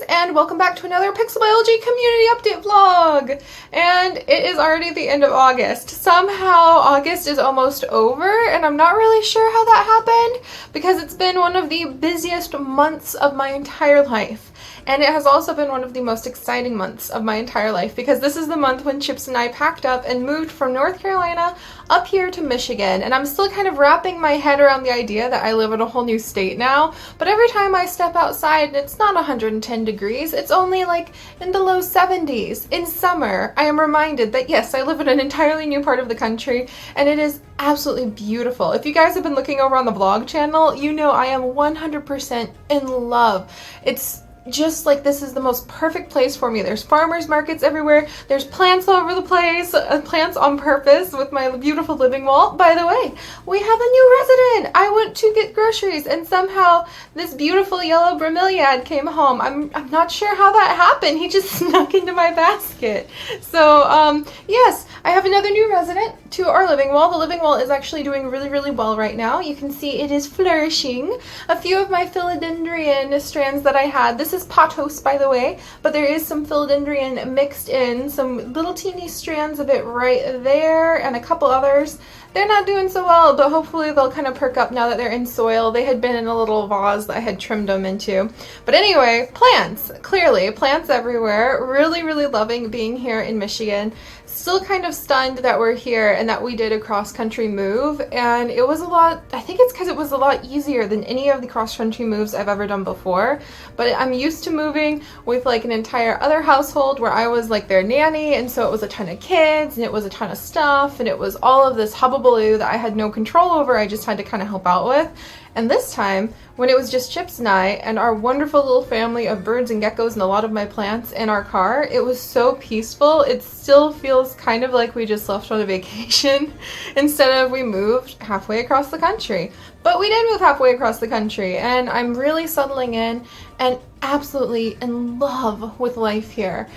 and welcome back to another Pixel Biology community update vlog. And it is already the end of August. Somehow August is almost over, and I'm not really sure how that happened because it's been one of the busiest months of my entire life. And it has also been one of the most exciting months of my entire life because this is the month when Chips and I packed up and moved from North Carolina up here to Michigan. And I'm still kind of wrapping my head around the idea that I live in a whole new state now. But every time I step outside and it's not 110 degrees, it's only like in the low 70s. In summer, I am reminded that yes, I live in an entirely new part of the country and it is absolutely beautiful. If you guys have been looking over on the vlog channel, you know I am 100% in love. It's just like this is the most perfect place for me. There's farmers markets everywhere. There's plants all over the place. Plants on purpose with my beautiful living wall. By the way, we have a new resident. I went to get groceries and somehow this beautiful yellow bromeliad came home. I'm not sure how that happened. He just snuck into my basket. So yes, I have another new resident to our living wall. The living wall is actually doing really well right now. You can see it is flourishing. A few of my philodendron strands that I had. This is pothos, by the way, but there is some philodendron mixed in, some little teeny strands of it right there, and a couple others. They're not doing so well, but hopefully they'll kind of perk up now that they're in soil. They had been in a little vase that I had trimmed them into. But anyway, plants, clearly, plants everywhere. Really loving being here in Michigan. Still kind of stunned that we're here and that we did a cross-country move, and it was a lot, I think it's because it was a lot easier than any of the cross-country moves I've ever done before. But I'm used to moving with like an entire other household where I was like their nanny, and so it was a ton of kids and it was a ton of stuff and it was all of this hubbubaloo that I had no control over. I just had to kind of help out with. And this time, when it was just Chips and I and our wonderful little family of birds and geckos and a lot of my plants in our car, it was so peaceful. It still feels kind of like we just left on a vacation instead of we moved halfway across the country. But we did move halfway across the country, and I'm really settling in and absolutely in love with life here.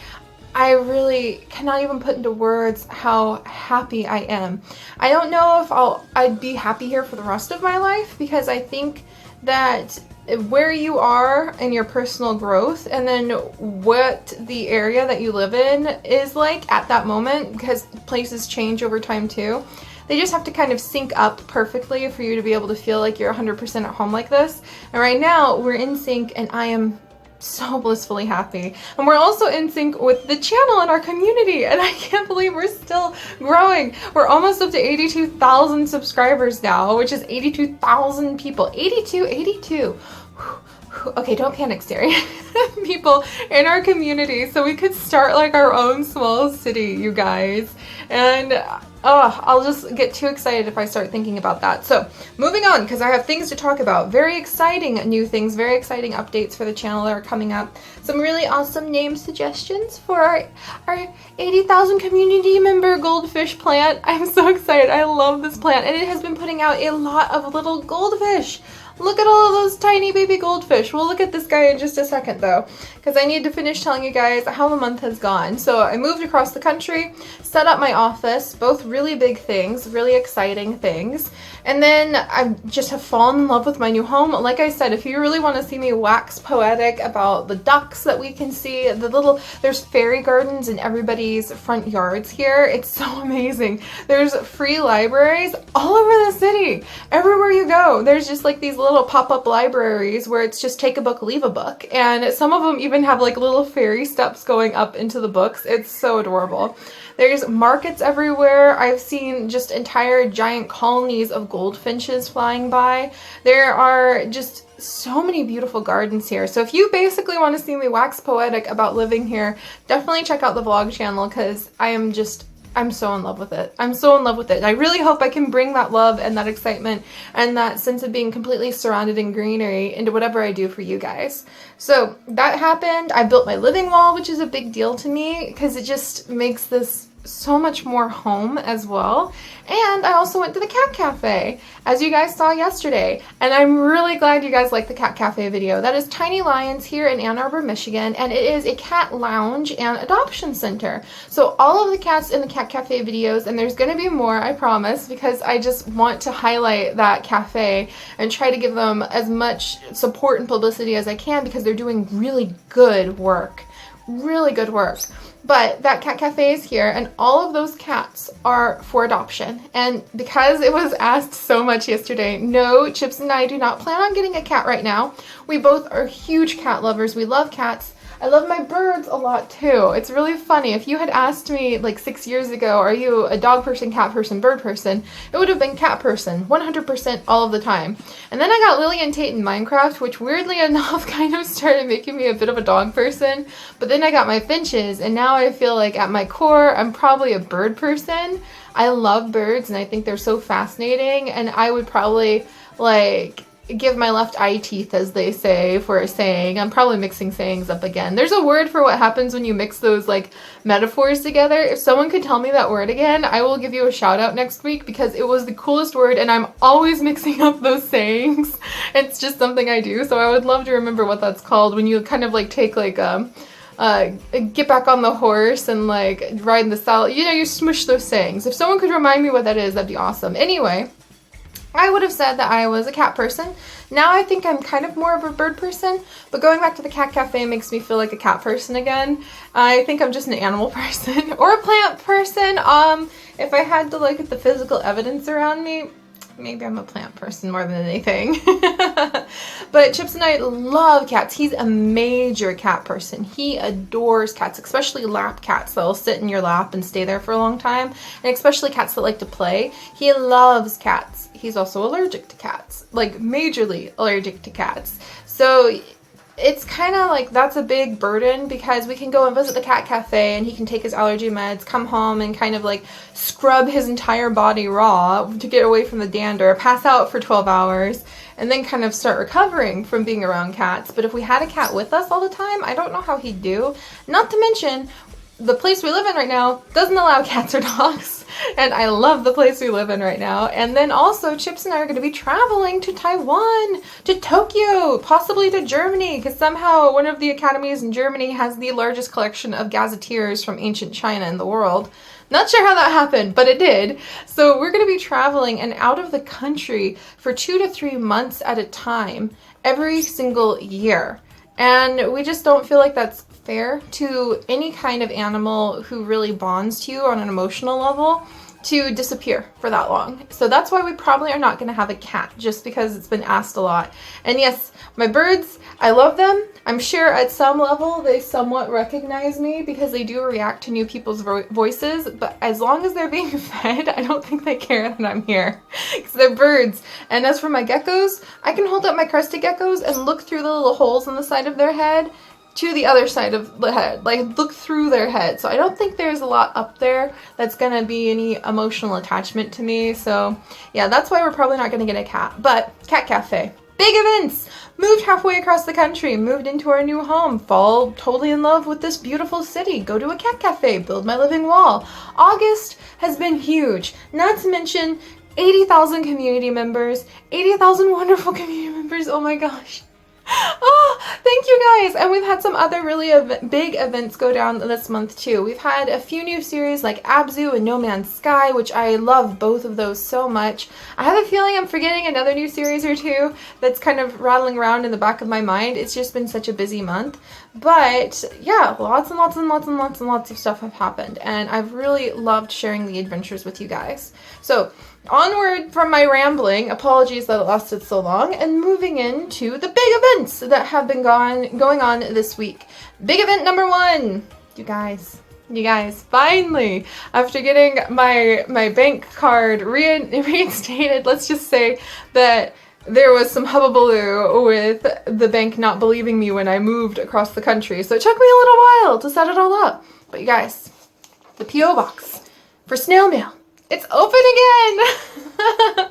I really cannot even put into words how happy I am. I don't know if I'd be happy here for the rest of my life, because I think that where you are in your personal growth and then what the area that you live in is like at that moment, because places change over time too. They just have to kind of sync up perfectly for you to be able to feel like you're 100% at home like this. And right now we're in sync and I am so blissfully happy. And we're also in sync with the channel and our community, and I can't believe we're still growing. We're almost up to 82,000 subscribers now, which is 82,000 people. 82. Okay, don't panic, Seri. People in our community, so we could start like our own small city, you guys. And I'll just get too excited if I start thinking about that. So moving on, because I have things to talk about. Very exciting new things, very exciting updates for the channel that are coming up. Some really awesome name suggestions for our 80,000 community member goldfish plant. I'm so excited. I love this plant, and it has been putting out a lot of little goldfish. Look at all of those tiny baby goldfish. We'll look at this guy in just a second though, because I need to finish telling you guys how the month has gone. So I moved across the country, set up my office, both really big things, really exciting things. And then I just have fallen in love with my new home. Like I said, if you really want to see me wax poetic about the ducks that we can see, there's fairy gardens in everybody's front yards here. It's so amazing. There's free libraries all over the city. Everywhere you go, there's just like these little pop-up libraries where it's just take a book, leave a book. And some of them even have like little fairy steps going up into the books. It's so adorable. There's markets everywhere. I've seen just entire giant colonies of goldfinches flying by. There are just so many beautiful gardens here. So if you basically want to see me wax poetic about living here, definitely check out the vlog channel, because I'm so in love with it. I'm so in love with it. I really hope I can bring that love and that excitement and that sense of being completely surrounded in greenery into whatever I do for you guys. So that happened. I built my living wall, which is a big deal to me because it just makes this so much more home as well. And I also went to the cat cafe, as you guys saw yesterday. And I'm really glad you guys liked the cat cafe video. That is Tiny Lions here in Ann Arbor, Michigan, and it is a cat lounge and adoption center. So all of the cats in the cat cafe videos, and there's going to be more, I promise, because I just want to highlight that cafe and try to give them as much support and publicity as I can, because they're doing really good work. Really good work. But that cat cafe is here, and all of those cats are for adoption. And because it was asked so much yesterday, no, Chips and I do not plan on getting a cat right now. We both are huge cat lovers. We love cats. I love my birds a lot too. It's really funny. If you had asked me like 6 years ago, are you a dog person, cat person, bird person? It would have been cat person, 100% all of the time. And then I got Lily and Tate in Minecraft, which weirdly enough kind of started making me a bit of a dog person. But then I got my finches, and now I feel like at my core, I'm probably a bird person. I love birds, and I think they're so fascinating, and I would probably like give my left eye teeth, as they say, for a saying. I'm probably mixing sayings up again. There's a word for what happens when you mix those like metaphors together. If someone could tell me that word again, I will give you a shout out next week, because it was the coolest word, and I'm always mixing up those sayings. It's just something I do, so I would love to remember what that's called, when you kind of like take like get back on the horse and like ride the saddle. You know, you smush those sayings. If someone could remind me what that is, that'd be awesome. Anyway, I would have said that I was a cat person. Now I think I'm kind of more of a bird person, but going back to the cat cafe makes me feel like a cat person again. I think I'm just an animal person or a plant person. If I had to look at the physical evidence around me, maybe I'm a plant person more than anything. But Chips and I love cats. He's a major cat person. He adores cats, especially lap cats that'll sit in your lap and stay there for a long time, and especially cats that like to play. He loves cats. He's also allergic to cats, like majorly allergic to cats. So it's kind of like that's a big burden, because we can go and visit the cat cafe and he can take his allergy meds, come home and kind of like scrub his entire body raw to get away from the dander, pass out for 12 hours, and then kind of start recovering from being around cats. But if we had a cat with us all the time, I don't know how he'd do. Not to mention, the place we live in right now doesn't allow cats or dogs, and I love the place we live in right now. And then also, Chips and I are going to be traveling to Taiwan, to Tokyo, possibly to Germany, because somehow one of the academies in Germany has the largest collection of gazetteers from ancient China in the world. Not sure how that happened, but it did. So we're going to be traveling and out of the country for 2 to 3 months at a time every single year. And we just don't feel like that's fair to any kind of animal who really bonds to you on an emotional level to disappear for that long. So that's why we probably are not going to have a cat, just because it's been asked a lot. And yes, my birds, I love them. I'm sure at some level they somewhat recognize me, because they do react to new people's voices, but as long as they're being fed, I don't think they care that I'm here, because they're birds. And as for my geckos, I can hold up my crested geckos and look through the little holes on the side of their head to the other side of the head, like look through their head. So I don't think there's a lot up there that's gonna be any emotional attachment to me. So yeah, that's why we're probably not gonna get a cat. But cat cafe, big events, moved halfway across the country, moved into our new home, fall totally in love with this beautiful city, go to a cat cafe, build my living wall. August has been huge, not to mention 80,000 community members, 80,000 wonderful community members, oh my gosh. Oh, thank you guys. And we've had some other really big events go down this month too. We've had a few new series like Abzu and No Man's Sky, which I love both of those so much. I have a feeling I'm forgetting another new series or two that's kind of rattling around in the back of my mind. It's just been such a busy month. But yeah, lots and lots and lots and lots and lots of stuff have happened, and I've really loved sharing the adventures with you guys. So onward from my rambling, apologies that it lasted so long, and moving into the big events that have been going on this week. Big event number 1, you guys, finally, after getting my bank card reinstated, let's just say that there was some hubbubaloo with the bank not believing me when I moved across the country, so it took me a little while to set it all up. But you guys, the P.O. box for snail mail It's open again!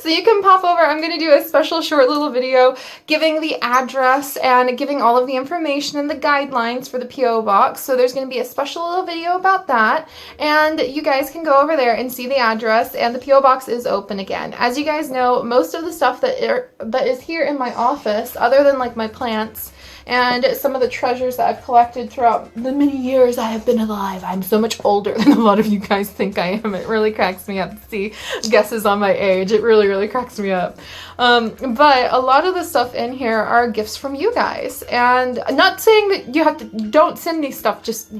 So you can pop over. I'm going to do a special short little video giving the address and giving all of the information and the guidelines for the P.O. box. So there's going to be a special little video about that. And you guys can go over there and see the address, and the P.O. box is open again. As you guys know, most of the stuff that is here in my office, other than like my plants, and some of the treasures that I've collected throughout the many years I have been alive. I'm so much older than a lot of you guys think I am. It really cracks me up to see guesses on my age. It really, really cracks me up. But a lot of the stuff in here are gifts from you guys. And I'm not saying that you have to, don't send me stuff, just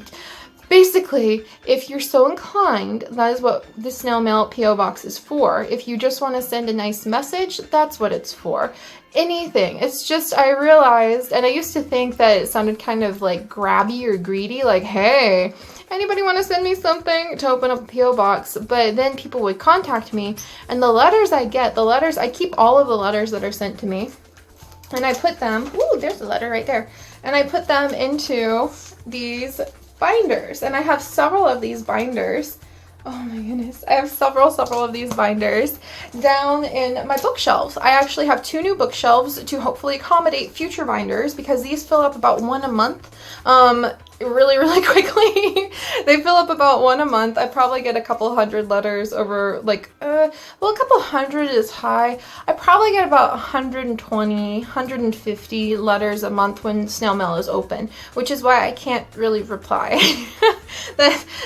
basically, if you're so inclined, that is what the snail mail P.O. box is for. If you just want to send a nice message, that's what it's for. Anything. It's just, I realized, and I used to think that it sounded kind of like grabby or greedy, like, hey, anybody want to send me something to open up a P.O. box? But then people would contact me, and the letters I get, I keep all of the letters that are sent to me, and I put them, ooh, there's a letter right there, and I put them into these binders, and I have several of these binders. Oh my goodness. I have several of these binders down in my bookshelves. I actually have 2 new bookshelves to hopefully accommodate future binders, because these fill up about 1 a month. Really, really quickly. They fill up about 1 a month. I probably get a couple hundred letters over, like, well, a couple hundred is high. I probably get about 120, 150 letters a month when snail mail is open, which is why I can't really reply.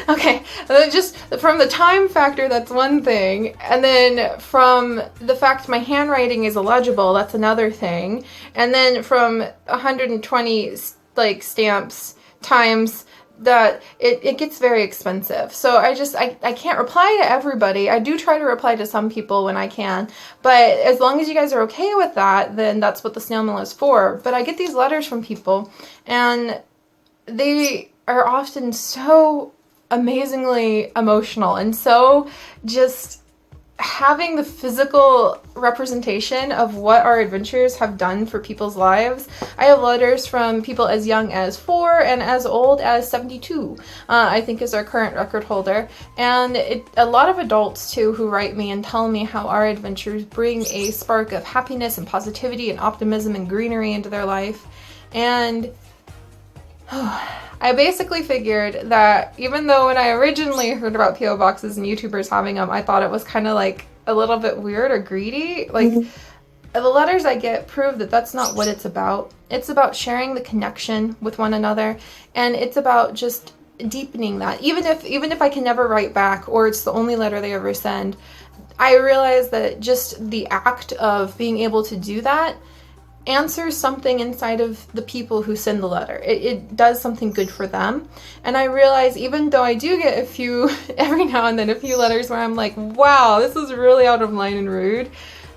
Okay, just from the time factor, that's one thing, and then from the fact my handwriting is illegible, that's another thing, and then from 120 like stamps times that it gets very expensive. So I can't reply to everybody. I do try to reply to some people when I can, but as long as you guys are okay with that, then that's what the snail mail is for. But I get these letters from people, and they are often so amazingly emotional, and so just having the physical representation of what our adventures have done for people's lives. I have letters from people as young as 4 and as old as 72, I think is our current record holder. And a lot of adults too who write me and tell me how our adventures bring a spark of happiness and positivity and optimism and greenery into their life. And I basically figured that even though when I originally heard about P.O. boxes and YouTubers having them, I thought it was kind of like a little bit weird or greedy. Like, the letters I get prove that that's not what it's about. It's about sharing the connection with one another, and it's about just deepening that. Even if I can never write back, or it's the only letter they ever send, I realize that just the act of being able to do that answers something inside of the people who send the letter. It does something good for them. And I realize, even though I do get a few, every now and then, a few letters where I'm like, wow, this is really out of line and rude,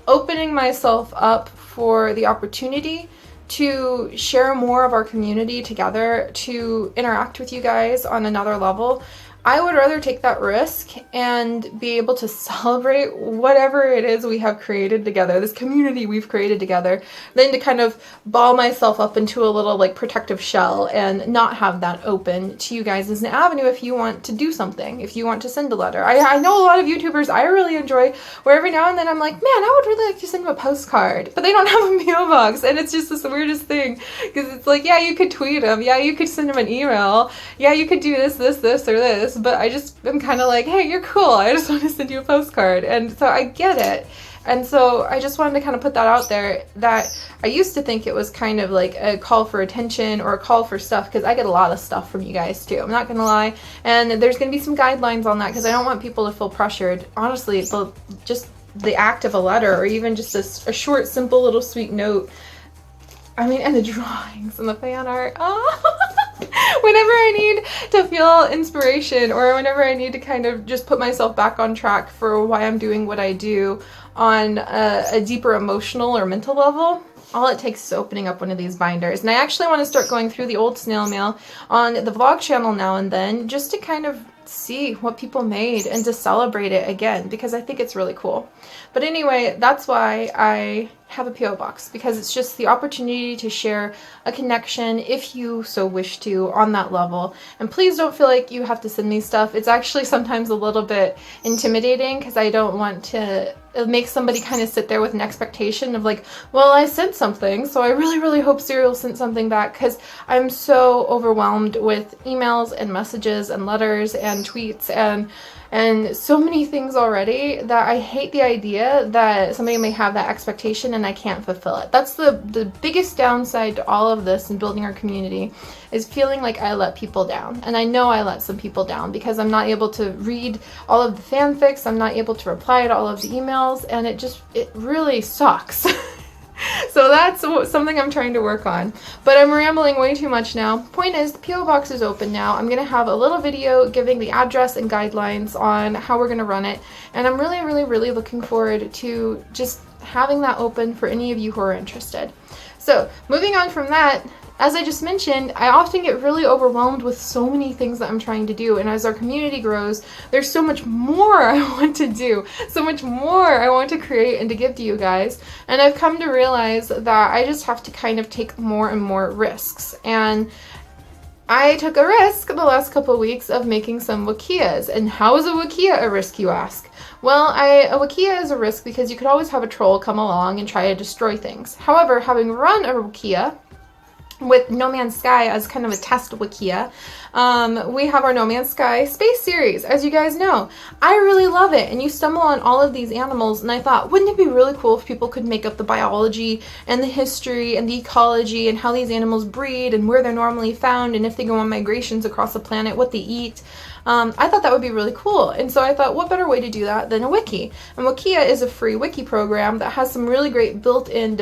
opening myself up for the opportunity to share more of our community together, to interact with you guys on another level, I would rather take that risk and be able to celebrate whatever it is we have created together, this community we've created together, than to kind of ball myself up into a little like protective shell and not have that open to you guys as an avenue if you want to do something, if you want to send a letter. I know a lot of YouTubers I really enjoy where every now and then I'm like, man, I would really like to send them a postcard, but they don't have a P.O. box, and it's just this weirdest thing, because it's like, yeah, you could tweet them, yeah, you could send them an email, yeah, you could do this, or this, but I just am kind of like, hey, you're cool, I just want to send you a postcard. And so I get it. And so I just wanted to kind of put that out there, that I used to think it was kind of like a call for attention or a call for stuff, because I get a lot of stuff from you guys too, I'm not gonna lie. And there's gonna be some guidelines on that, because I don't want people to feel pressured. Honestly, just the act of a letter, or even just a short, simple little sweet note, I mean, and the drawings and the fan art. Oh. Whenever I need to feel inspiration, or whenever I need to kind of just put myself back on track for why I'm doing what I do on a deeper emotional or mental level, all it takes is opening up one of these binders. And I actually want to start going through the old snail mail on the vlog channel now and then, just to kind of see what people made and to celebrate it again, because I think it's really cool. But anyway, that's why I have a PO box, because it's just the opportunity to share a connection if you so wish to on that level. And please don't feel like you have to send me stuff. It's actually sometimes a little bit intimidating because I don't want to make somebody kind of sit there with an expectation of like, well, I sent something, so I really, really hope Serial sent something back, because I'm so overwhelmed with emails and messages and letters and tweets and so many things already that I hate the idea that somebody may have that expectation and I can't fulfill it. That's the biggest downside to all of this and building our community, is feeling like I let people down. And I know I let some people down because I'm not able to read all of the fanfics, I'm not able to reply to all of the emails, and it really sucks. So that's something I'm trying to work on. But I'm rambling way too much now. Point is, the PO box is open now. I'm going to have a little video giving the address and guidelines on how we're going to run it. And I'm really, really, really looking forward to just having that open for any of you who are interested. So moving on from that, as I just mentioned, I often get really overwhelmed with so many things that I'm trying to do, and as our community grows, there's so much more I want to do, so much more I want to create and to give to you guys, and I've come to realize that I just have to kind of take more and more risks. And I took a risk the last couple of weeks of making some wikias. And how is a wikia a risk, you ask? Well, a wikia is a risk because you could always have a troll come along and try to destroy things. However, having run a wikia with No Man's Sky as kind of a test wikia, we have our No Man's Sky space series, as you guys know. I really love it, and you stumble on all of these animals, and I thought, wouldn't it be really cool if people could make up the biology and the history and the ecology and how these animals breed and where they're normally found, and if they go on migrations across the planet, what they eat. I thought that would be really cool, and so I thought, what better way to do that than a wiki? And Wikia is a free wiki program that has some really great built-in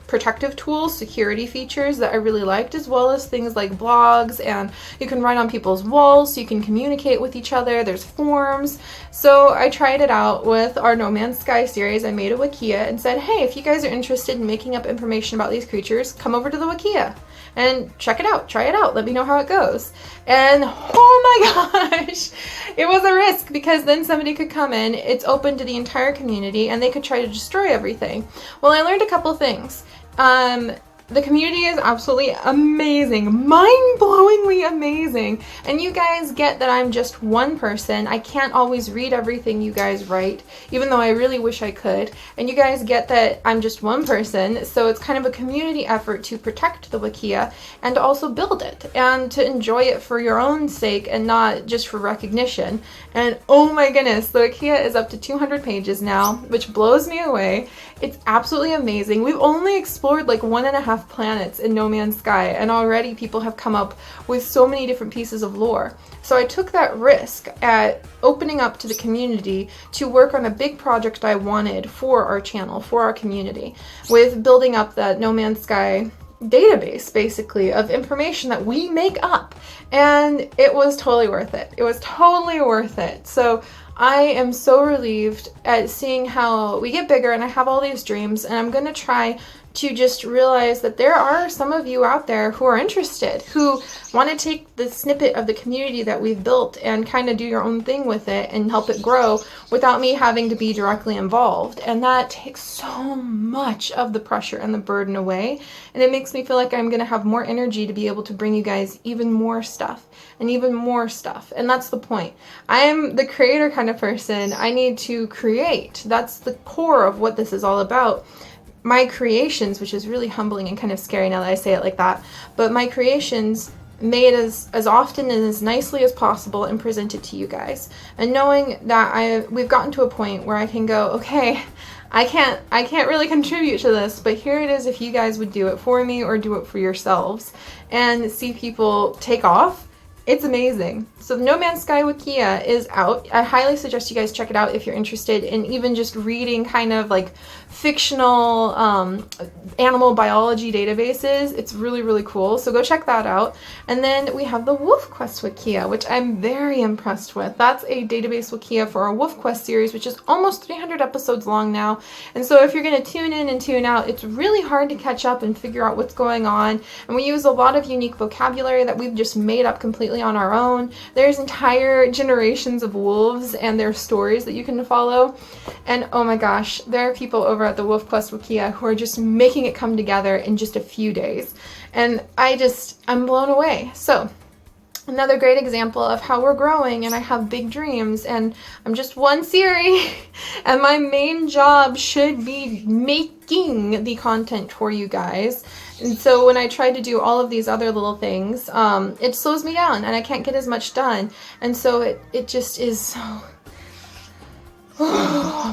protective tools, security features that I really liked, as well as things like blogs, and you can write on people's walls so you can communicate with each other. There's forums. So I tried it out with our No Man's Sky series. I made a wikia and said, hey, if you guys are interested in making up information about these creatures, come over to the wikia and check it out, try it out, let me know how it goes. And oh my gosh, it was a risk, because then somebody could come in, it's open to the entire community, and they could try to destroy everything. Well, I learned a couple things. The community is absolutely amazing, mind-blowingly amazing, and you guys get that I'm just one person. I can't always read everything you guys write, even though I really wish I could, and you guys get that I'm just one person, so it's kind of a community effort to protect the wikia and to also build it and to enjoy it for your own sake and not just for recognition. And oh my goodness, the wikia is up to 200 pages now, which blows me away. It's absolutely amazing. We've only explored like 1.5 planets in No Man's Sky, and already people have come up with so many different pieces of lore. So I took that risk at opening up to the community to work on a big project I wanted for our channel, for our community, with building up that No Man's Sky database, basically, of information that we make up. And it was totally worth it. It was totally worth it. So I am so relieved at seeing how we get bigger, and I have all these dreams, and I'm going to try to just realize that there are some of you out there who are interested, who want to take the snippet of the community that we've built and kind of do your own thing with it and help it grow without me having to be directly involved. And that takes so much of the pressure and the burden away, and it makes me feel like I'm going to have more energy to be able to bring you guys even more stuff and even more stuff. And that's the point. I am the creator kind of person. I need to create. That's the core of what this is all about. My creations, which is really humbling and kind of scary now that I say it like that, but my creations made as often and as nicely as possible and presented to you guys. And knowing that we've gotten to a point where I can go, okay, I can't really contribute to this, but here it is if you guys would do it for me or do it for yourselves, and see people take off. It's amazing. So the No Man's Sky Wikia is out. I highly suggest you guys check it out if you're interested in even just reading kind of like fictional animal biology databases. It's really, really cool. So go check that out. And then we have the Wolf Quest Wikia, which I'm very impressed with. That's a database Wikia for our Wolf Quest series, which is almost 300 episodes long now. And so if you're going to tune in and tune out, it's really hard to catch up and figure out what's going on. And we use a lot of unique vocabulary that we've just made up completely on our own. There's entire generations of wolves and their stories that you can follow. And oh my gosh, there are people over at the WolfQuest Wikia who are just making it come together in just a few days. And I'm blown away. So another great example of how we're growing, and I have big dreams, and I'm just one Seri, and my main job should be making the content for you guys. And so when I try to do all of these other little things, it slows me down and I can't get as much done. And so it just is so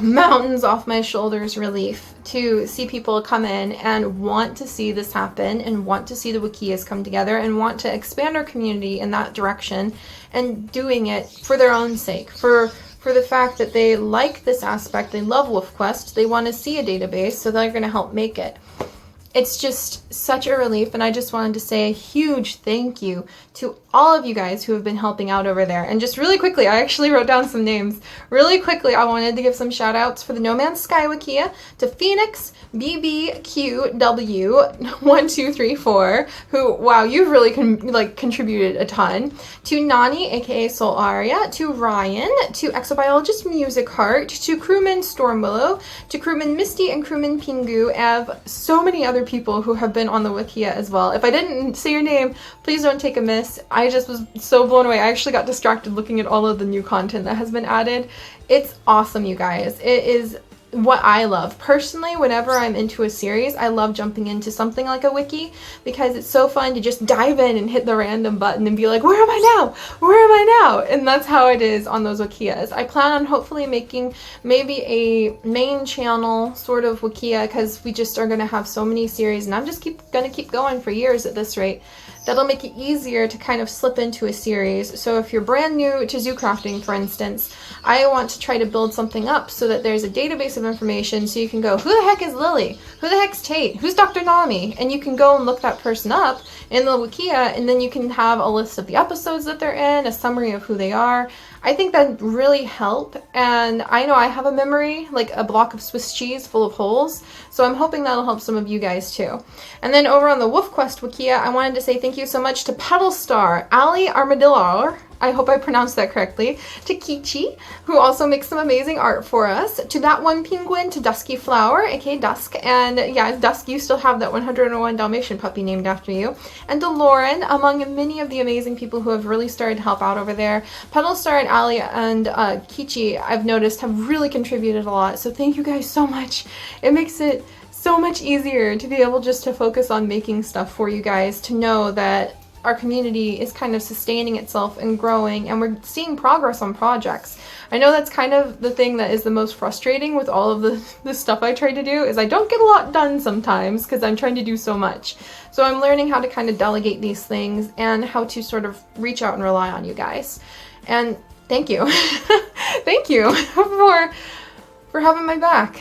mountains off my shoulders relief to see people come in and want to see this happen and want to see the wikias come together and want to expand our community in that direction, and doing it for their own sake, for the fact that they like this aspect, they love WolfQuest, they want to see a database, so they're going to help make it. It's just such a relief, and I just wanted to say a huge thank you to all of you guys who have been helping out over there. And just really quickly, I actually wrote down some names. Really quickly, I wanted to give some shout outs for the No Man's Sky Wikia to Phoenix BBQW1234, who, wow, you've really contributed a ton. To Nani, aka Soul Aria, to Ryan, to Exobiologist Music Heart, to Crewman Stormwillow, to Crewman Misty and Crewman Pingu, Ev, so many other people who have been on the Wikia as well. If I didn't say your name, please don't take amiss. I just was so blown away. I actually got distracted looking at all of the new content that has been added. It's awesome, you guys. It is what I love. Personally, whenever I'm into a series, I love jumping into something like a wiki because it's so fun to just dive in and hit the random button and be like, where am I now? Where am I now? And that's how it is on those wikias. I plan on hopefully making maybe a main channel sort of wikia, because we just are going to have so many series, and I'm just going to keep going for years at this rate. That'll make it easier to kind of slip into a series. So if you're brand new to zoo crafting, for instance, I want to try to build something up so that there's a database of information, so you can go, who the heck is Lily? Who the heck's Tate? Who's Dr. Nami? And you can go and look that person up in the Wikia, and then you can have a list of the episodes that they're in, a summary of who they are. I think that really help, and I know I have a memory, like a block of Swiss cheese full of holes, so I'm hoping that'll help some of you guys too. And then over on the WolfQuest Wikia, I wanted to say thank you so much to Pedalstar, Ali Armadillo, I hope I pronounced that correctly, to Kichi, who also makes some amazing art for us, to That One Penguin, to Dusky Flower, aka Dusk, and yeah, Dusk, you still have that 101 Dalmatian puppy named after you, and to Lauren, among many of the amazing people who have really started to help out over there. Pedalstar and Ali and Kichi, I've noticed, have really contributed a lot, so thank you guys so much. It makes it so much easier to be able just to focus on making stuff for you guys, to know that our community is kind of sustaining itself and growing, and we're seeing progress on projects. I know that's kind of the thing that is the most frustrating with all of the stuff I try to do, is I don't get a lot done sometimes because I'm trying to do so much. So I'm learning how to kind of delegate these things and how to sort of reach out and rely on you guys. And thank you. Thank you for having my back.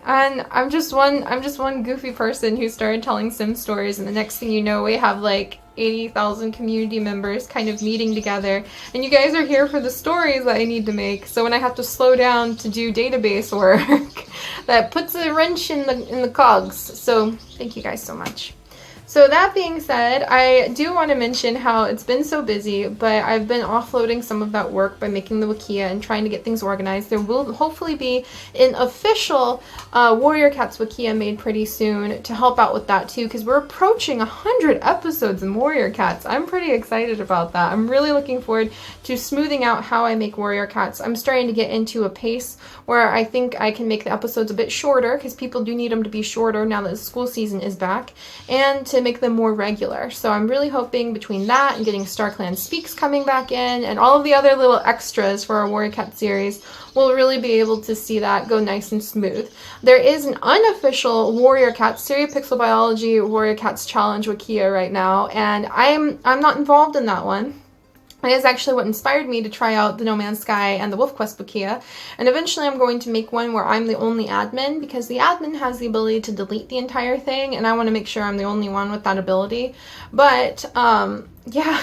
And I'm just one goofy person who started telling Sim stories, and the next thing you know, we have like 80,000 community members kind of meeting together, and you guys are here for the stories that I need to make. So when I have to slow down to do database work, that puts a wrench in the cogs. So thank you guys so much. So that being said, I do want to mention how it's been so busy, but I've been offloading some of that work by making the Wikia and trying to get things organized. There will hopefully be an official Warrior Cats Wikia made pretty soon to help out with that too, because we're approaching 100 episodes in Warrior Cats. I'm pretty excited about that. I'm really looking forward to smoothing out how I make Warrior Cats. I'm starting to get into a pace where I think I can make the episodes a bit shorter, because people do need them to be shorter now that the school season is back, and to make them more regular. So I'm really hoping between that and getting StarClan Speaks coming back in and all of the other little extras for our Warrior Cat series, we'll really be able to see that go nice and smooth. There is an unofficial Warrior Cats Seri Pixel Biology Warrior Cats Challenge Wikia right now, and I'm not involved in that one. It is actually what inspired me to try out the No Man's Sky and the WolfQuest Wikia, and eventually I'm going to make one where I'm the only admin, because the admin has the ability to delete the entire thing, and I want to make sure I'm the only one with that ability. But yeah,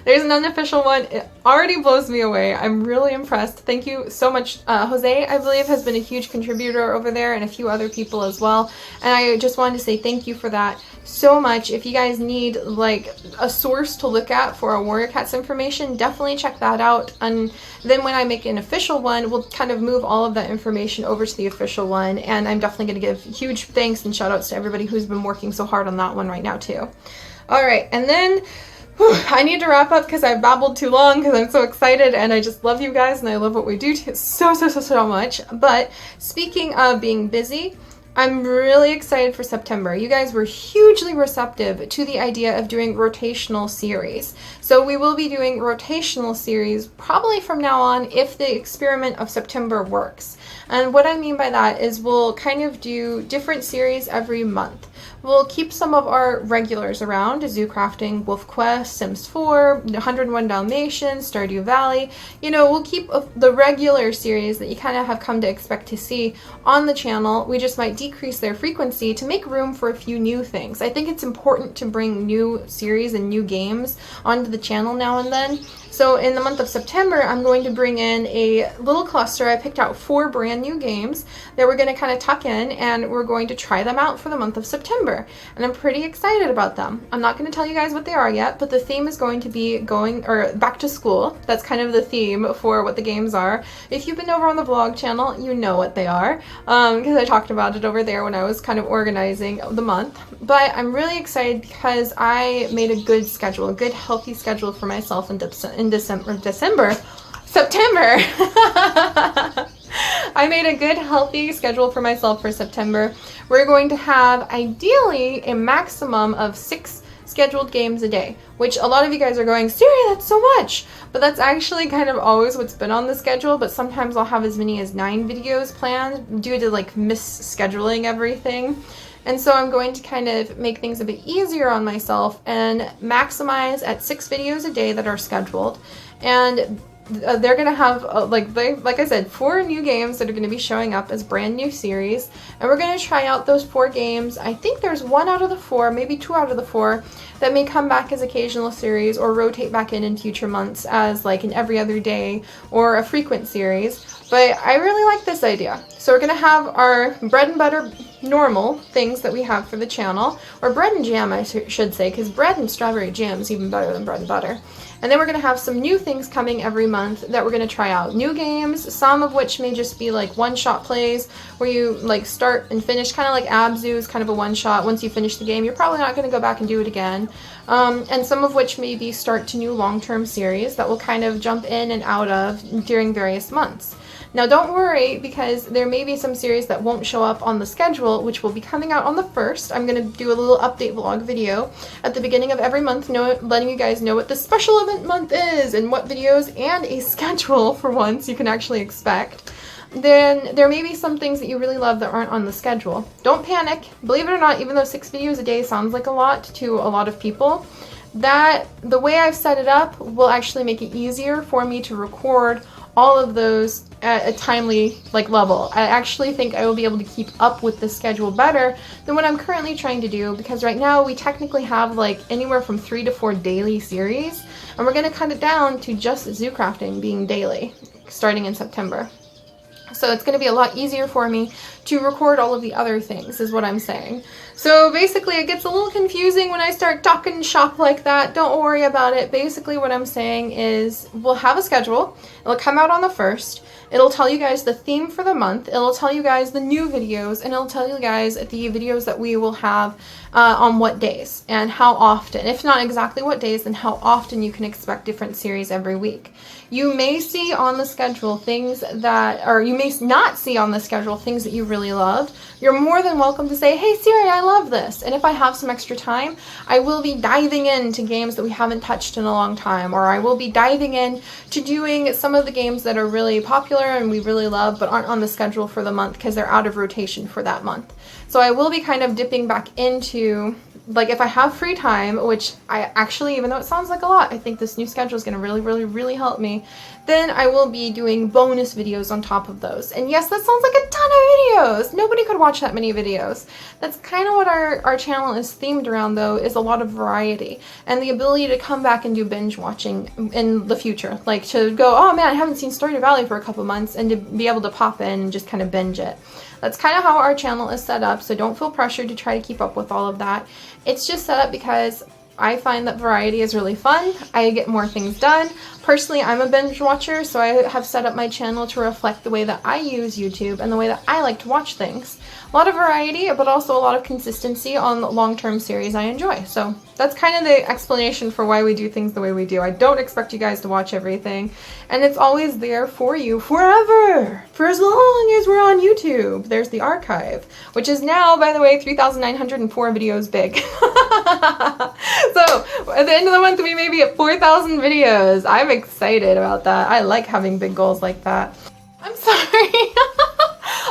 there's an unofficial one. It already blows me away. I'm really impressed. Thank you so much. Jose, I believe, has been a huge contributor over there, and a few other people as well, and I just wanted to say thank you for that so much. If you guys need like a source to look at for our Warrior Cats information, information, definitely check that out. And then when I make an official one, we'll kind of move all of that information over to the official one. And I'm definitely going to give huge thanks and shout outs to everybody who's been working so hard on that one right now too. All right, and then I need to wrap up because I've babbled too long because I'm so excited and I just love you guys and I love what we do so much. But speaking of being busy, I'm really excited for September. You guys were hugely receptive to the idea of doing rotational series. So we will be doing rotational series probably from now on if the experiment of September works. And what I mean by that is we'll kind of do different series every month. We'll keep some of our regulars around, Zoo Crafting, Wolf Quest, Sims 4, 101 Dalmatians, Stardew Valley. You know, we'll keep the regular series that you kind of have come to expect to see on the channel. We just might decrease their frequency to make room for a few new things. I think it's important to bring new series and new games onto the channel now and then. So in the month of September, I'm going to bring in a little cluster. I picked out 4 brand new games that we're going to kind of tuck in, and we're going to try them out for the month of September. And I'm pretty excited about them. I'm not going to tell you guys what they are yet, but the theme is going to be back to school. That's kind of the theme for what the games are. If you've been over on the vlog channel, you know what they are, because I talked about it over there when I was kind of organizing the month. But I'm really excited because I made a good schedule, a good healthy schedule for myself in September. I made a good healthy schedule for myself for September. We're going to have ideally a maximum of 6 scheduled games a day, which a lot of you guys are going, Seri, that's so much. But that's actually kind of always what's been on the schedule, but sometimes I'll have as many as 9 videos planned due to like mis-scheduling everything. And so I'm going to kind of make things a bit easier on myself and maximize at 6 videos a day that are scheduled. And they're going to have, like I said, 4 new games that are going to be showing up as brand new series. And we're going to try out those 4 games. I think there's 1 out of the 4, maybe 2 out of the 4, that may come back as occasional series or rotate back in future months as like an every other day or a frequent series. But I really like this idea. So we're going to have our bread and butter normal things that we have for the channel, or bread and jam I should say, because bread and strawberry jam is even better than bread and butter. And then we're going to have some new things coming every month that we're going to try out. New games, some of which may just be like one-shot plays where you like start and finish, kind of like Abzu is kind of a one-shot. Once you finish the game, you're probably not going to go back and do it again. And some of which may be start to new long-term series that we'll kind of jump in and out of during various months. Now don't worry, because there may be some series that won't show up on the schedule, which will be coming out on the 1st. I'm going to do a little update vlog video at the beginning of every month, letting you guys know what the special event month is and what videos and a schedule for once you can actually expect. Then there may be some things that you really love that aren't on the schedule. Don't panic. Believe it or not, even though 6 videos a day sounds like a lot to a lot of people, that the way I've set it up will actually make it easier for me to record all of those at a timely level. I actually think I will be able to keep up with the schedule better than what I'm currently trying to do, because right now we technically have like anywhere from 3 to 4 daily series, and we're going to cut it down to just Zoo Crafting being daily starting in September. So it's going to be a lot easier for me to record all of the other things, is what I'm saying. So basically it gets a little confusing when I start talking shop like that. Don't worry about it. Basically what I'm saying is we'll have a schedule. It'll come out on the 1st. It'll tell you guys the theme for the month. It'll tell you guys the new videos, and it'll tell you guys the videos that we will have on what days and how often. If not exactly what days, then how often you can expect different series every week. You may see on the schedule things that, or you may not see on the schedule things that you really love. You're more than welcome to say, hey Seri, I love this. And if I have some extra time, I will be diving into games that we haven't touched in a long time, or I will be diving in to doing some of the games that are really popular and we really love but aren't on the schedule for the month because they're out of rotation for that month. So I will be kind of dipping back into, like, if I have free time, which I actually, even though it sounds like a lot, I think this new schedule is going to really help me, then I will be doing bonus videos on top of those. And yes, that sounds like a ton of videos. Nobody could watch that many videos. That's kind of what our channel is themed around, though, is a lot of variety and the ability to come back and do binge watching in the future. Like to go, oh man, I haven't seen Stardew Valley for a couple months, and to be able to pop in and just kind of binge it. That's kind of how our channel is set up, so don't feel pressured to try to keep up with all of that. It's just set up because I find that variety is really fun. I get more things done. Personally, I'm a binge watcher, so I have set up my channel to reflect the way that I use YouTube and the way that I like to watch things. A lot of variety, but also a lot of consistency on long-term series I enjoy. So that's kind of the explanation for why we do things the way we do. I don't expect you guys to watch everything, and it's always there for you forever, for as long as we're on YouTube. There's the archive, which is now, by the way, 3,904 videos big. So at the end of the month, we may be at 4,000 videos. I'm excited about that. I like having big goals like that. I'm sorry.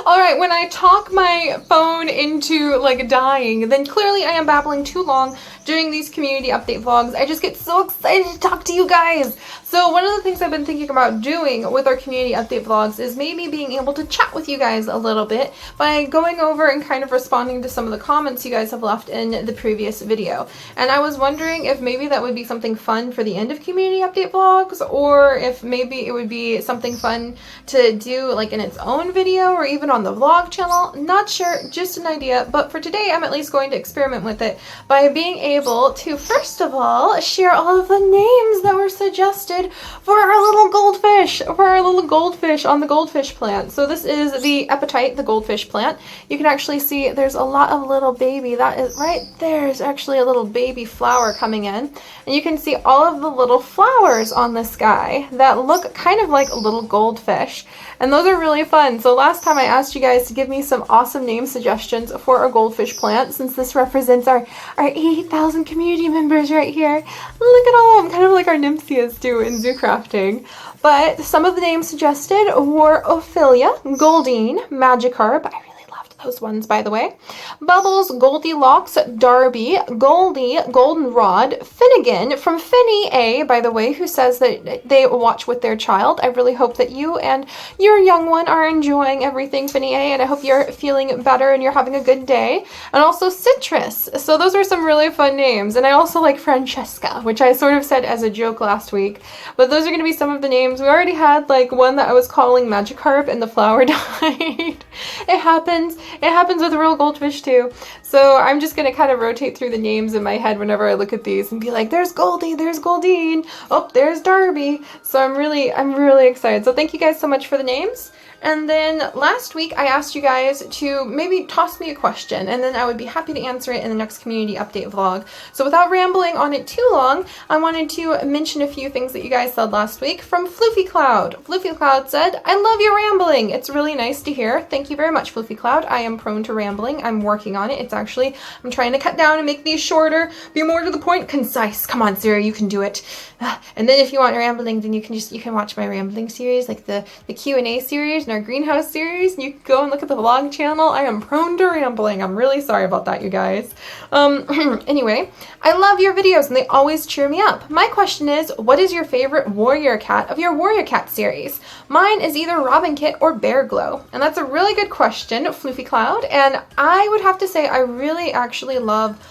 All right, when I talk my phone into like dying, then clearly I am babbling too long during these community update vlogs. I just get so excited to talk to you guys. So one of the things I've been thinking about doing with our community update vlogs is maybe being able to chat with you guys a little bit by going over and kind of responding to some of the comments you guys have left in the previous video. And I was wondering if maybe that would be something fun for the end of community update vlogs, or if maybe it would be something fun to do like in its own video or even on the vlog channel. Not sure, just an idea, but for today I'm at least going to experiment with it by being able to, first of all, share all of the names that were suggested for our little goldfish on the goldfish plant. So this is the epitite, the goldfish plant. You can actually see there's a lot of little baby, that is right there is actually a little baby flower coming in, and you can see all of the little flowers on this guy that look kind of like little goldfish, and those are really fun. So last time I asked you guys to give me some awesome name suggestions for a goldfish plant, since this represents our 8,000 community members right here. Look at all of them, kind of like our nymphias do in zoo crafting. But some of the names suggested were Ophelia, Goldine, Magikarp. I really loved those ones, by the way. Bubbles, Goldilocks, Darby, Goldie, Goldenrod, Finnegan from Finny A, by the way, who says that they watch with their child. I really hope that you and your young one are enjoying everything, Finny A, and I hope you're feeling better and you're having a good day. And also Citrus. So those are some really fun names. And I also like Francesca, which I sort of said as a joke last week. But those are going to be some of the names. We already had like one that I was calling Magikarp and the flower died. It happens. It happens with real goldfish too. So I'm just going to kind of rotate through the names in my head whenever I look at these and be like, there's Goldie, there's Goldine, oh, there's Darby. So I'm really excited. So thank you guys so much for the names. And then last week I asked you guys to maybe toss me a question, and then I would be happy to answer it in the next community update vlog. So without rambling on it too long, I wanted to mention a few things that you guys said last week from Floofy Cloud. Floofy Cloud said, I love your rambling. It's really nice to hear. Thank you very much, Floofy Cloud. I am prone to rambling. I'm working on it. I'm trying to cut down and make these shorter, be more to the point, concise. Come on, Seri, you can do it. And then if you want rambling, then you can watch my rambling series, like the Q&A series and our greenhouse series. You can go and look at the vlog channel. I am prone to rambling. I'm really sorry about that, you guys. Anyway, I love your videos and they always cheer me up. My question is, what is your favorite warrior cat of your warrior cat series? Mine is either Robin Kit or Bear Glow. And that's a really good question, Floofy Cloud. And I would have to say I really actually love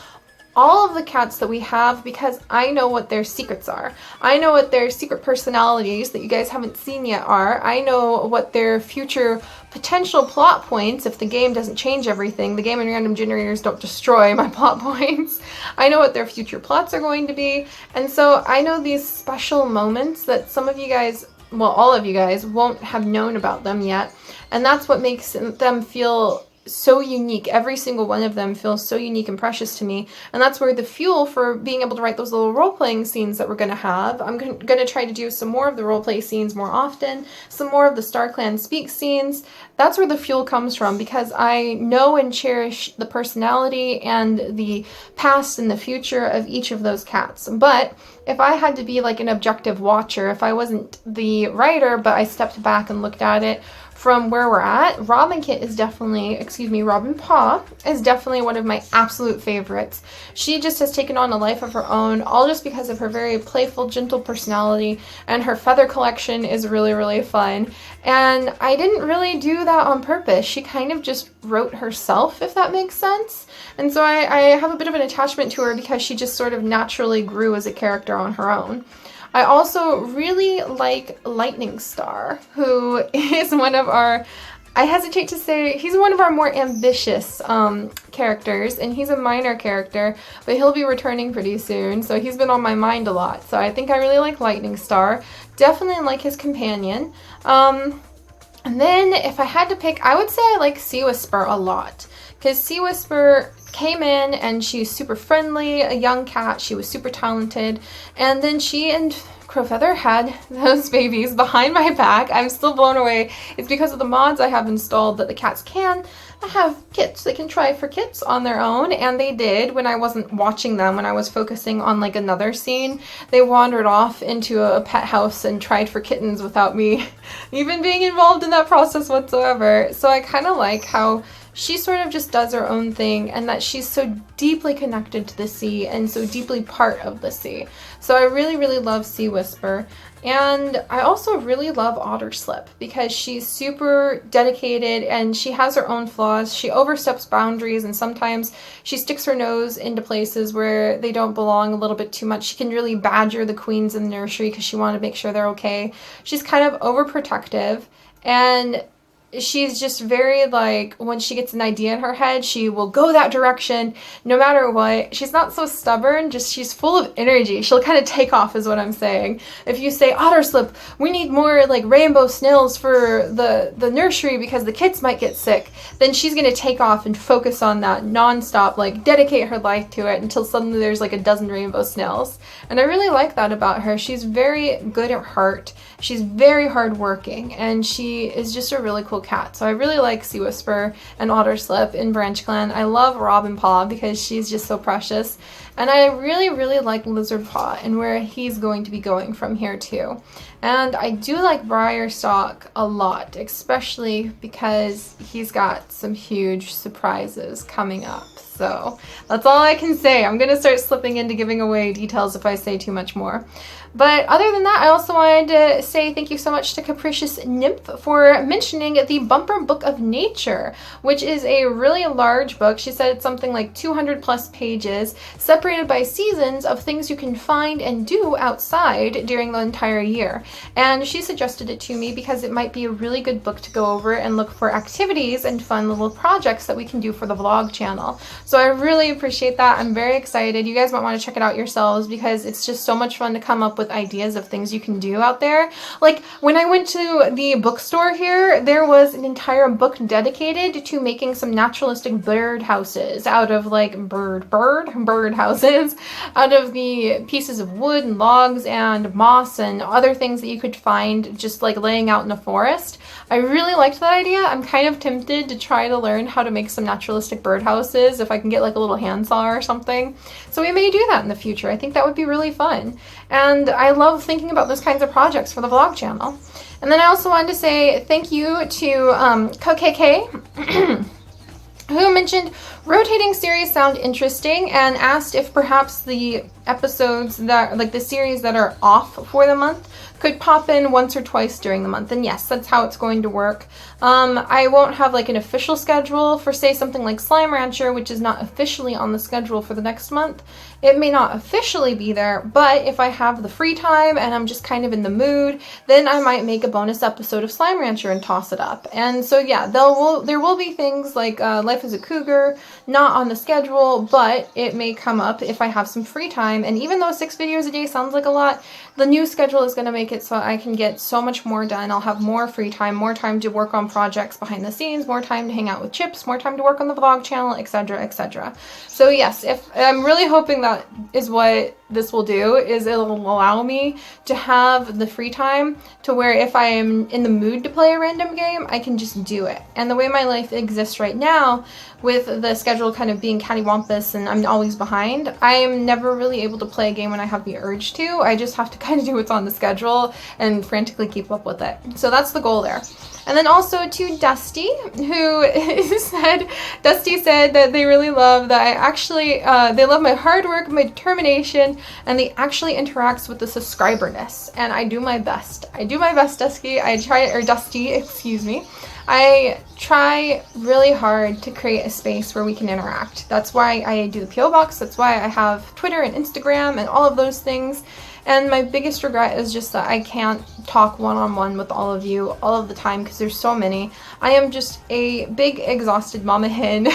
all of the cats that we have because I know what their secrets are. I know what their secret personalities that you guys haven't seen yet are. I know what their future potential plot points, if the game doesn't change everything, the game and random generators don't destroy my plot points. I know what their future plots are going to be. And so I know these special moments that some of you guys, well, all of you guys won't have known about them yet. And that's what makes them feel so unique. Every single one of them feels so unique and precious to me, and that's where the fuel for being able to write those little role-playing scenes that we're going to have. I'm going to try to do some more of the role-play scenes more often, some more of the StarClan Speak scenes. That's where the fuel comes from, because I know and cherish the personality and the past and the future of each of those cats. But if I had to be like an objective watcher, if I wasn't the writer, but I stepped back and looked at it from where we're at, Robin Paw is definitely one of my absolute favorites. She just has taken on a life of her own, all just because of her very playful, gentle personality, and her feather collection is really fun. And I didn't really do that on purpose. She kind of just wrote herself, if that makes sense. And so I have a bit of an attachment to her because she just sort of naturally grew as a character on her own. I also really like Lightning Star, who is one of our I hesitate to say he's one of our more ambitious characters, and he's a minor character, but he'll be returning pretty soon, so he's been on my mind a lot. So I think I really like Lightning Star. Definitely like his companion. And then if I had to pick, I would say I like Sea Whisper a lot. Because Sea Whisper came in and she's super friendly, a young cat, she was super talented, and then she and Crowfeather had those babies behind my back. I'm still blown away. It's because of the mods I have installed that the cats can have kits. They can try for kits on their own, and they did when I wasn't watching them, when I was focusing on like another scene. They wandered off into a pet house and tried for kittens without me even being involved in that process whatsoever. So I kind of like how she sort of just does her own thing, and that she's so deeply connected to the sea and so deeply part of the sea. So I really, really love Sea Whisper. And I also really love Otterslip because she's super dedicated and she has her own flaws. She oversteps boundaries, and sometimes she sticks her nose into places where they don't belong a little bit too much. She can really badger the queens in the nursery because she wants to make sure they're okay. She's kind of overprotective, and she's just very like, when she gets an idea in her head, she will go that direction no matter what. She's not so stubborn, just she's full of energy. She'll kind of take off is what I'm saying. If you say, Otterslip, we need more like rainbow snails for the nursery because the kids might get sick, then she's going to take off and focus on that nonstop, like dedicate her life to it until suddenly there's like a dozen rainbow snails. And I really like that about her. She's very good at heart. She's very hardworking, and she is just a really cool cat. So I really like Sea Whisper and Otterslip in Branch Clan. I love Robin Paw because she's just so precious. And I really, really like Lizard Paw and where he's going to be going from here too. And I do like Briarstalk a lot, especially because he's got some huge surprises coming up. So that's all I can say. I'm going to start slipping into giving away details if I say too much more. But other than that, I also wanted to say thank you so much to Capricious Nymph for mentioning the Bumper Book of Nature, which is a really large book. She said it's something like 200 plus pages, separated by seasons of things you can find and do outside during the entire year. And she suggested it to me because it might be a really good book to go over and look for activities and fun little projects that we can do for the vlog channel. So I really appreciate that. I'm very excited. You guys might want to check it out yourselves because it's just so much fun to come up with ideas of things you can do out there. Like when I went to the bookstore here, there was an entire book dedicated to making some naturalistic bird houses out of like bird houses out of the pieces of wood and logs and moss and other things that you could find just like laying out in a forest. I really liked that idea. I'm kind of tempted to try to learn how to make some naturalistic bird houses if I can get like a little handsaw or something. So we may do that in the future. I think that would be really fun. And I love thinking about those kinds of projects for the vlog channel. And then I also wanted to say thank you to KKK who mentioned rotating series sound interesting and asked if perhaps the episodes that, like the series that are off for the month, could pop in once or twice during the month. And yes, that's how it's going to work. I won't have like an official schedule for say something like Slime Rancher, which is not officially on the schedule for the next month. It may not officially be there, but if I have the free time and I'm just kind of in the mood, then I might make a bonus episode of Slime Rancher and toss it up. And so yeah, there will be things like Life as a Cougar, not on the schedule, but it may come up if I have some free time. And even though 6 videos a day sounds like a lot, the new schedule is going to make it so I can get so much more done. I'll have more free time, more time to work on projects behind the scenes, more time to hang out with Chips, more time to work on the vlog channel, etc., etc. So yes, if I'm really hoping that is what this will do, is it'll allow me to have the free time to where if I am in the mood to play a random game, I can just do it. And the way my life exists right now, with the schedule kind of being cattywampus and I'm always behind, I am never really able to play a game when I have the urge to. I just have to kind of do what's on the schedule and frantically keep up with it. So that's the goal there. And then also to Dusty, who Dusty said that they really love that I actually, they love my hard work, my determination, content, and they actually interacts with the subscriberness. And I do my best. I do my best, Dusty. Dusty, excuse me. I try really hard to create a space where we can interact. That's why I do the P.O. Box. That's why I have Twitter and Instagram and all of those things. And my biggest regret is just that I can't talk one-on-one with all of you all of the time because there's so many. I am just a big exhausted mama hen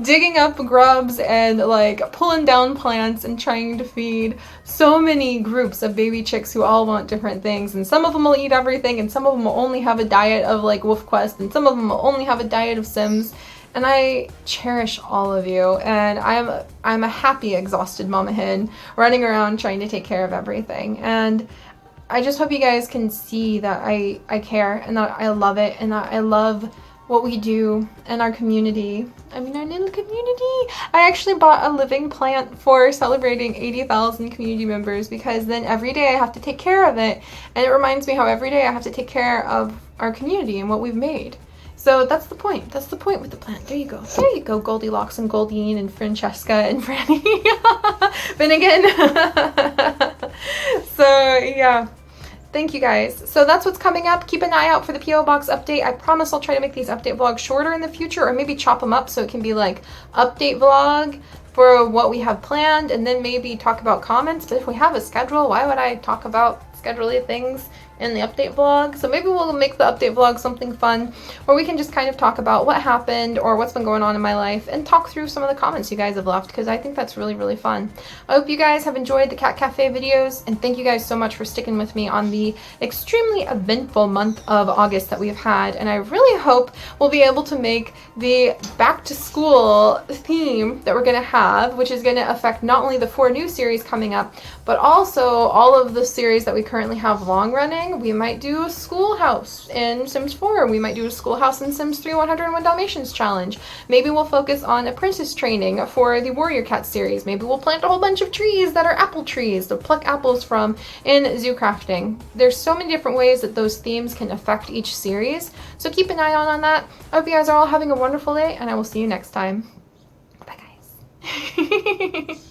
digging up grubs and like pulling down plants and trying to feed so many groups of baby chicks who all want different things, and some of them will eat everything, and some of them will only have a diet of like Wolf Quest, and some of them will only have a diet of Sims. And I cherish all of you, and I'm a happy exhausted mama hen running around trying to take care of everything. And I just hope you guys can see that I care, and that I love it, and that I love what we do in our community. I mean, our little community. I actually bought a living plant for celebrating 80,000 community members, because then every day I have to take care of it, and it reminds me how every day I have to take care of our community and what we've made. So that's the point. That's the point with the plant. There you go. There you go, Goldilocks and Goldine and Francesca and Franny. Finnegan. So yeah. Thank you guys. So that's what's coming up. Keep an eye out for the P.O. Box update. I promise I'll try to make these update vlogs shorter in the future, or maybe chop them up so it can be like update vlog for what we have planned, and then maybe talk about comments. But if we have a schedule, why would I talk about schedule-y things in the update vlog? So maybe we'll make the update vlog something fun where we can just kind of talk about what happened or what's been going on in my life, and talk through some of the comments you guys have left, because I think that's really, really fun. I hope you guys have enjoyed the Cat Cafe videos, and thank you guys so much for sticking with me on the extremely eventful month of August that we've had. And I really hope we'll be able to make the back to school theme that we're going to have, which is going to affect not only the 4 new series coming up, but also all of the series that we currently have long running. We might do a schoolhouse in Sims 4. We might do a schoolhouse in Sims 3 101 Dalmatians challenge. Maybe we'll focus on apprentice training for the Warrior Cat series. Maybe we'll plant a whole bunch of trees that are apple trees to pluck apples from in zoo crafting. There's so many different ways that those themes can affect each series. So keep an eye on that. I hope you guys are all having a wonderful day, and I will see you next time. Bye guys.